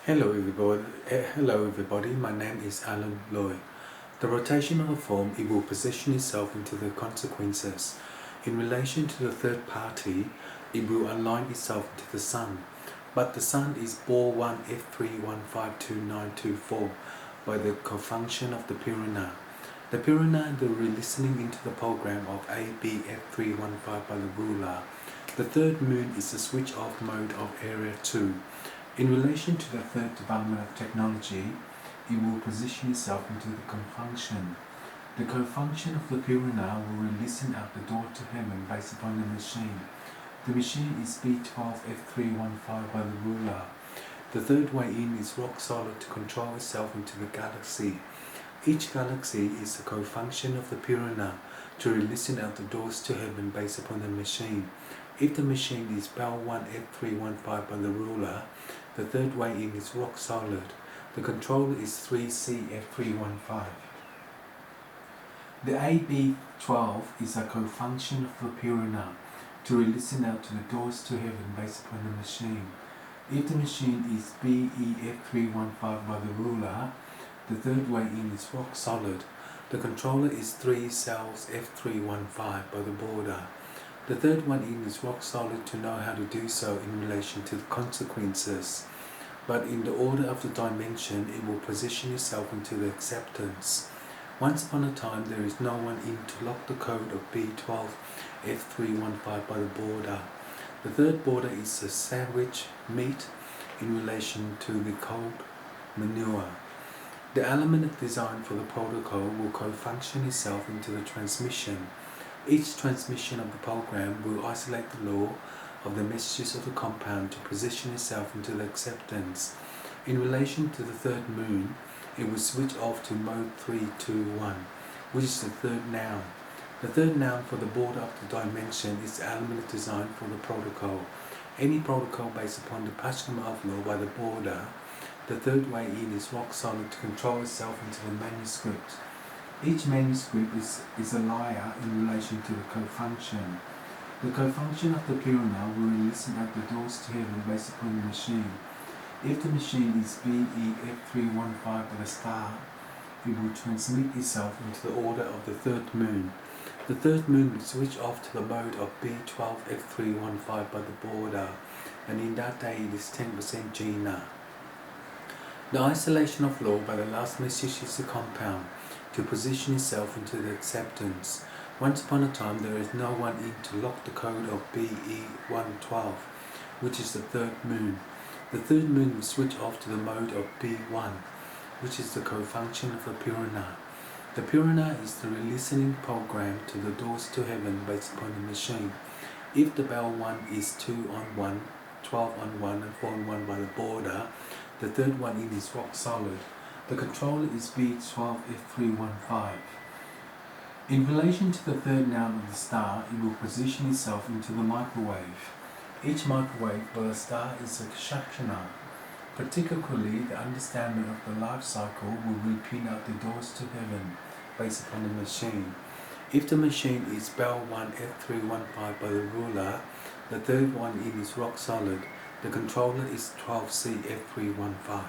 Hello everybody. My name is Alan Loy. The rotation of a form, it will position itself into the consequences. In relation to the third party, it will align itself to the sun. But the sun is bore 1 F3152924 by the cofunction of the Purana. The Purana and the listening into the program of ABF315 by the ruler. The third moon is the switch off mode of area 2. In relation to the third development of technology, it will position itself into the confunction. The confunction of the Purana will listen out the door to heaven based upon the machine. The machine is B12F315 by the ruler. The third way in is rock solid to control itself into the galaxy. Each galaxy is a co-function of the Purana to listen out the doors to heaven based upon the machine. If the machine is Bell 1F315 by the ruler, the third way in is rock solid. The controller is 3CF315. The AB12 is a co-function of the Purana to listen out to the doors to heaven based upon the machine. If the machine is BEF315 by the ruler, the third way in is rock solid. The controller is 3 cells F315 by the border. The third one in is rock solid to know how to do so in relation to the consequences. But in the order of the dimension, it will position itself into the acceptance. Once upon a time, there is no one in to lock the code of B12 F315 by the border. The third border is the sandwich meat in relation to the cold manure. The element of design for the protocol will co-function itself into the transmission. Each transmission of the program will isolate the law of the messages of the compound to position itself into the acceptance. In relation to the third moon, it will switch off to mode 321, which is the third noun. The third noun for the border of the dimension is the element of design for the protocol. Any protocol based upon the Passion of law by the border, the third way in is rock solid to control itself into the manuscript. Each manuscript is a liar in relation to the co-function. The co-function of the Purana will listen at the doors to heaven based upon the machine. If the machine is BEF315 by the star, it will transmit itself into the order of the third moon. The third moon will switch off to the mode of B12F315 by the border, and in that day it is 10% Gina. The isolation of law by the last message is the compound to position itself into the acceptance. Once upon a time, there is no one in to lock the code of BE112, which is the third moon. The third moon will switch off to the mode of B1, which is the co-function of the Purana. The Purana is the listening program to the doors to heaven based upon the machine. If the bell 1 is 2 on 1, 12 on 1 and 4 on 1 by the border, the third one in is rock solid. The controller is B12F315. In relation to the third noun of the star, it will position itself into the microwave. Each microwave by the star is a Shakshana. Particularly, the understanding of the life cycle will repeat out the doors to heaven based upon the machine. If the machine is Bell 1 F315 by the ruler, the third one in is rock solid. The controller is 12C F315.